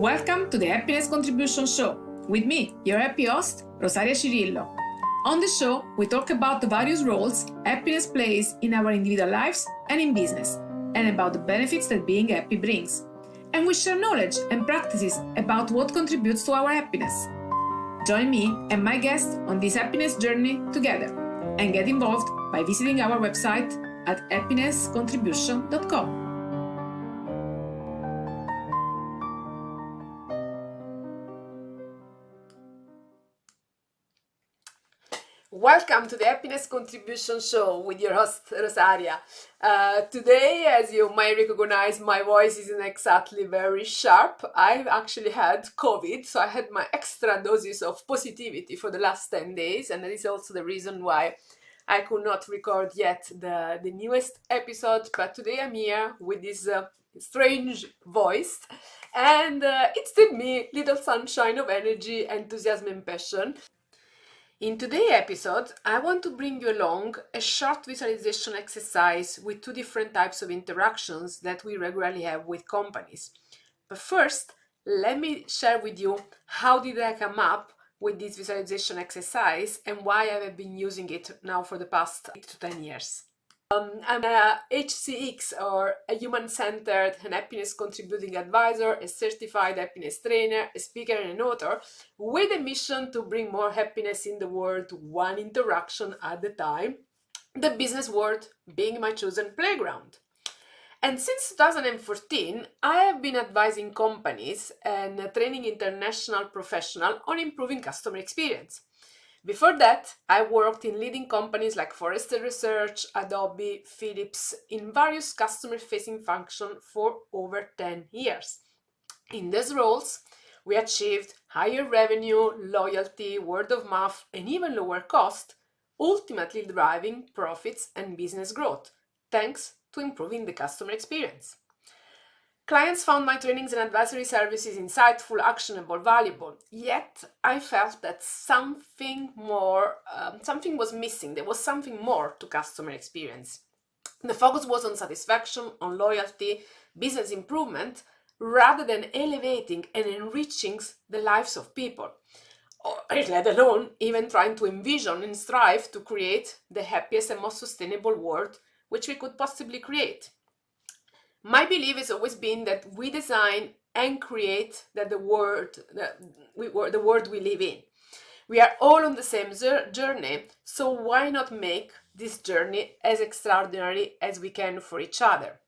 Welcome to the Happiness Contribution Show with me, your happy host, Rosaria Cirillo. On the show, we talk about the various roles happiness plays in our individual lives and in business, and about the benefits that being happy brings. And we share knowledge and practices about what contributes to our happiness. Join me and my guests on this happiness journey together and get involved by visiting our website at happinesscontribution.com. Welcome to the Happiness Contribution Show with your host, Rosaria. Today, as you might recognize, my voice isn't exactly very sharp. I've actually had COVID, so I had my extra doses of positivity for the last 10 days, and that is also the reason why I could not record yet the newest episode, but today I'm here with this strange voice, and it's still me, little sunshine of energy, enthusiasm and passion. In today's episode, I want to bring you along a short visualization exercise with two different types of interactions that we regularly have with companies. But first, let me share with you how did I come up with this visualization exercise and why I have been using it now for the past 8 to 10 years. I'm a HCX, or a human-centered and happiness-contributing advisor, a certified happiness trainer, a speaker and an author, with a mission to bring more happiness in the world, one interaction at a time, the business world being my chosen playground. And since 2014, I have been advising companies and training international professionals on improving customer experience. Before that, I worked in leading companies like Forrester Research, Adobe, Philips, in various customer-facing functions for over 10 years. In these roles, we achieved higher revenue, loyalty, word of mouth, and even lower cost, ultimately driving profits and business growth, thanks to improving the customer experience. Clients found my trainings and advisory services insightful, actionable, valuable. Yet I felt that something was missing. There was something more to customer experience. The focus was on satisfaction, on loyalty, business improvement, rather than elevating and enriching the lives of people, or let alone even trying to envision and strive to create the happiest and most sustainable world which we could possibly create. My belief has always been that we design and create the world we live in. We are all on the same journey, so why not make this journey as extraordinary as we can for each other?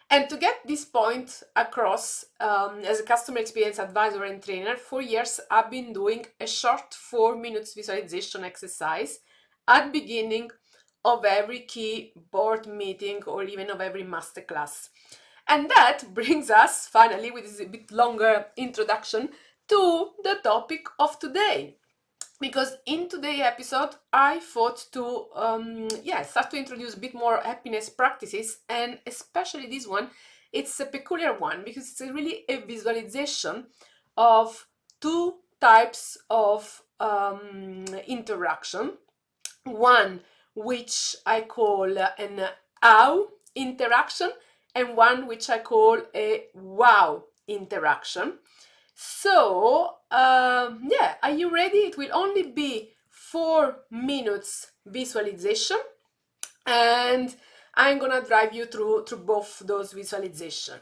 And to get this point across, as a customer experience advisor and trainer, for years I've been doing a short 4 minutes visualization exercise at the beginning of every key board meeting or even of every masterclass. And that brings us finally, with this a bit longer introduction, to the topic of today. Because in today's episode, I thought to start to introduce a bit more happiness practices, and especially this one, it's a peculiar one because it's really a visualization of two types of interaction. One which I call an ow interaction, and one which I call a wow interaction. So, are you ready? It will only be 4 minutes visualization, and I'm gonna drive you through both those visualization.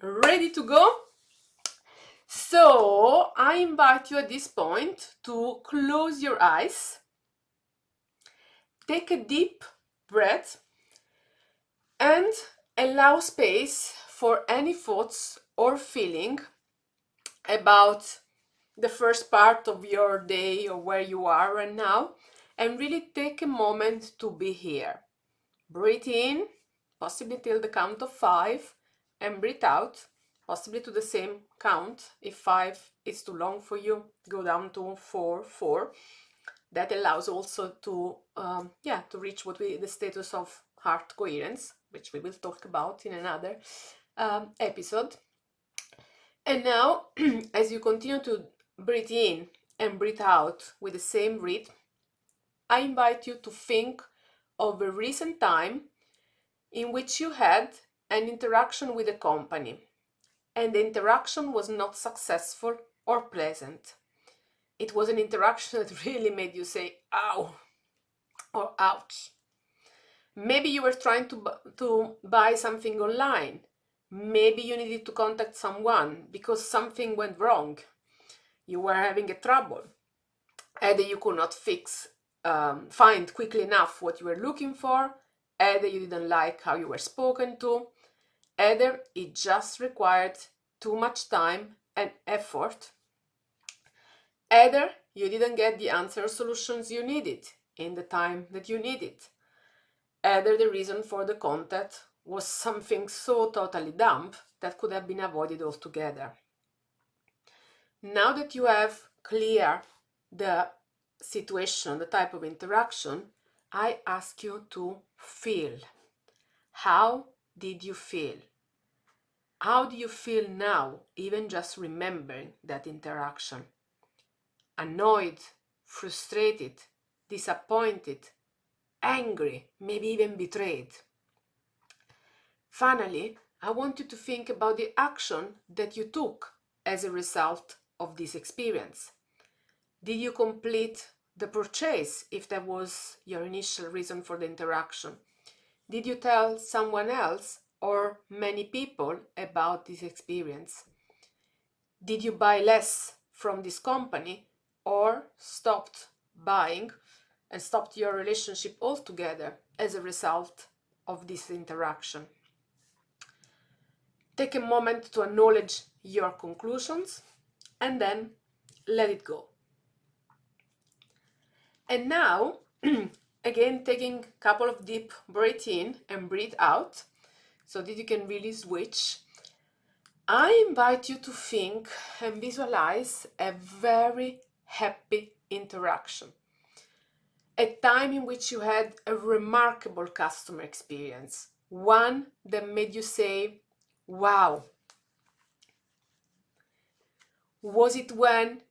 Ready to go? So, I invite you at this point to close your eyes. Take a deep breath and allow space for any thoughts or feeling about the first part of your day or where you are right now, and really take a moment to be here. Breathe in, possibly till the count of 5, and breathe out, possibly to the same count. If 5 is too long for you, go down to 4. That allows also to reach the status of heart coherence, which we will talk about in another episode. And now, as you continue to breathe in and breathe out with the same rhythm, I invite you to think of a recent time in which you had an interaction with a company. and the interaction was not successful or pleasant. It was an interaction that really made you say, ow, or ouch. Maybe you were trying to buy something online. Maybe you needed to contact someone because something went wrong. You were having a trouble. Either you could not find quickly enough what you were looking for, either you didn't like how you were spoken to, either it just required too much time and effort, either you didn't get the answer or solutions you needed in the time that you needed, either the reason for the contact was something so totally dumb that could have been avoided altogether. Now that you have clear the situation, the type of interaction, I ask you to feel. How did you feel? How do you feel now, even just remembering that interaction? Annoyed, frustrated, disappointed, angry, maybe even betrayed. Finally, I want you to think about the action that you took as a result of this experience. Did you complete the purchase if that was your initial reason for the interaction? Did you tell someone else or many people about this experience? Did you buy less from this company or stopped buying and stopped your relationship altogether as a result of this interaction? Take a moment to acknowledge your conclusions and then let it go. And now, again, taking a couple of deep breath in and breathe out so that you can really switch. I invite you to think and visualize a very happy interaction. A time in which you had a remarkable customer experience. One that made you say, wow. Was it when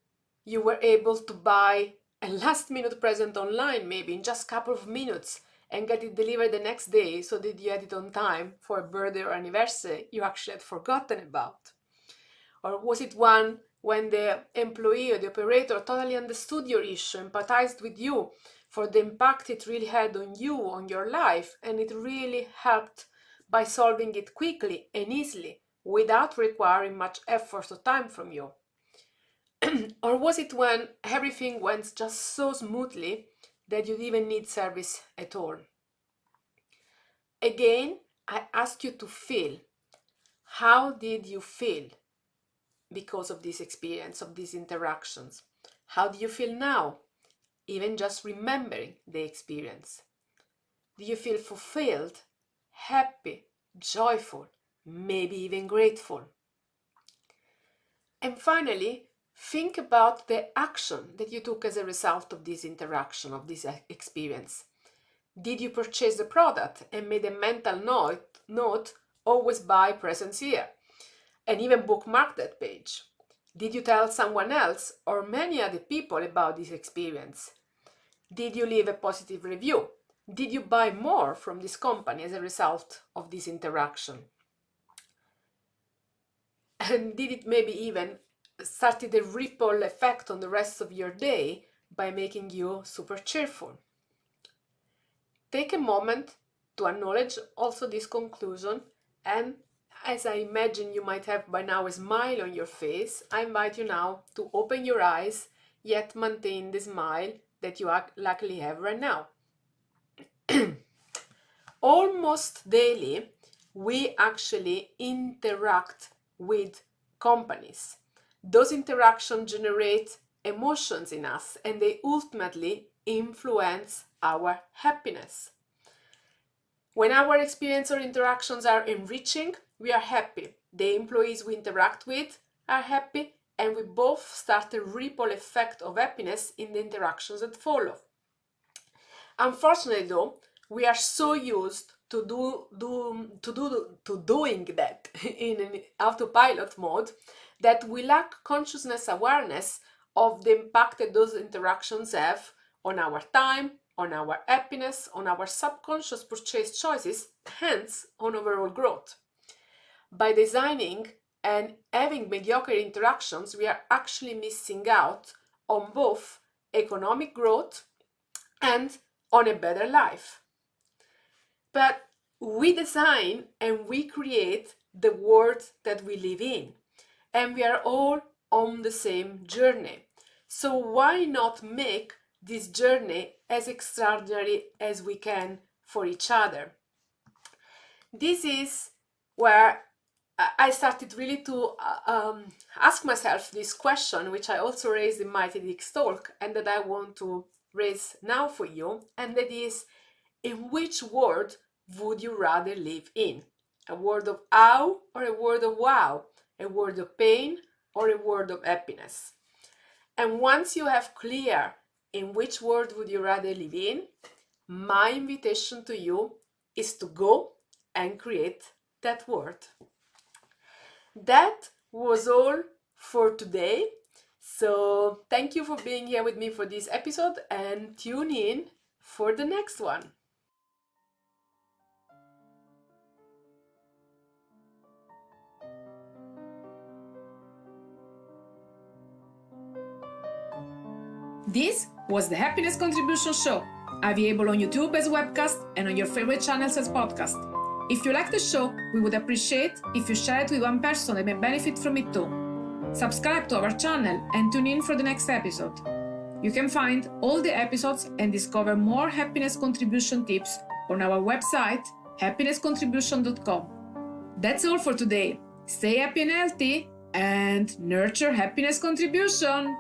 you were able to buy a last-minute present online, maybe in just a couple of minutes, and get it delivered the next day so that you had it on time for a birthday or anniversary you actually had forgotten about? Or was it one when the employee or the operator totally understood your issue, empathized with you for the impact it really had on you, on your life, and it really helped by solving it quickly and easily without requiring much effort or time from you? Or was it when everything went just so smoothly that you didn't need service at all? Again, I ask you to feel. How did you feel because of this experience, of these interactions? How do you feel now, even just remembering the experience? Do you feel fulfilled, happy, joyful, maybe even grateful? And finally, think about the action that you took as a result of this interaction, of this experience. Did you purchase the product and made a mental note, always buy presents here, and even bookmark that page? Did you tell someone else or many other people about this experience? Did you leave a positive review? Did you buy more from this company as a result of this interaction? And did it maybe even started a ripple effect on the rest of your day by making you super cheerful? Take a moment to acknowledge also this conclusion, and as I imagine you might have by now a smile on your face, I invite you now to open your eyes, yet maintain the smile that you luckily have right now. Almost daily, we actually interact with companies. Those interactions generate emotions in us, and they ultimately influence our happiness. When our experience or interactions are enriching, we are happy. The employees we interact with are happy, and we both start a ripple effect of happiness in the interactions that follow. Unfortunately, though, we are so used to doing that in an autopilot mode that we lack consciousness awareness of the impact that those interactions have on our time, on our happiness, on our subconscious purchase choices, hence on overall growth. By designing and having mediocre interactions, we are actually missing out on both economic growth and on a better life. But we design and we create the world that we live in, and we are all on the same journey. So why not make this journey as extraordinary as we can for each other? This is where I started really to ask myself this question, which I also raised in my TEDx talk, and that I want to raise now for you, and that is, in which world would you rather live in? A world of awe or a world of wow? A world of pain or a world of happiness? And once you have clear in which world would you rather live in, my invitation to you is to go and create that world. That was all for today. So thank you for being here with me for this episode, and tune in for the next one. This was the Happiness Contribution Show, available on YouTube as webcast and on your favorite channels as podcast. If you like the show, we would appreciate if you share it with one person that may benefit from it too. Subscribe to our channel and tune in for the next episode. You can find all the episodes and discover more happiness contribution tips on our website, happinesscontribution.com. That's all for today. Stay happy and healthy and nurture happiness contribution.